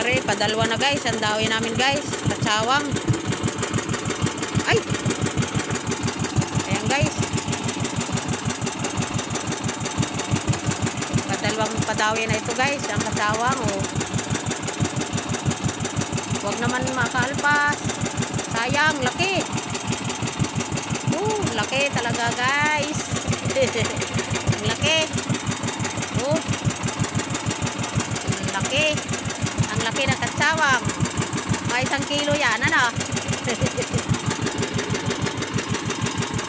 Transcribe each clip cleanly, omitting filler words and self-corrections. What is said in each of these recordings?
Siyempre, padalwa na guys. Ang dawin namin guys. Katsawang. Ay! Ayan guys. Padalwang padawi na ito guys. Ang katsawang. Oh. Huwag naman makalpas. Sayang, laki. Laki talaga guys. Ang laki. Ang laki. Ang laki ng katsawang. May 1 kilo yan, ano?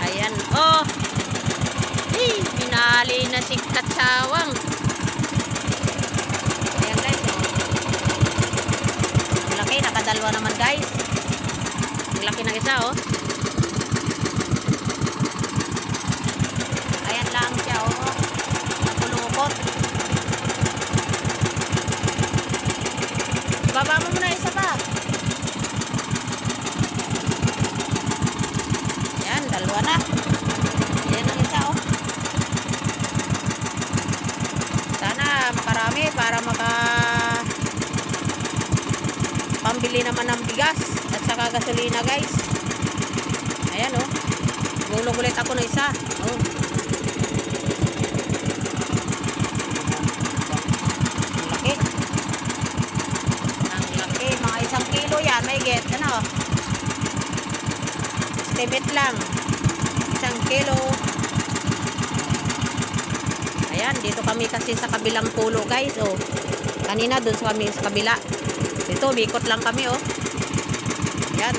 Ayan, oh. Binali na si katsawang. Ayan guys, oh. Ang laki, nakadalwa naman guys. Ang laki ng isa, oh. Ayan lang siya, oh. Napulukot. Baba mo muna isa pa. Yan, dalawa na. Yan ang isa, oh. Sana makarami para pambili naman ng bigas at saka gasolina guys. Ayan, oh. Gulog ulit ako ng isa. Oh. Mga 1 kilo yan, may get, ano, estimate lang, 1 kilo. Ayan, dito kami kasi sa kabilang pulo guys, oh. Kanina dun kami sa kabila, dito, bikot lang kami, oh. Ayan.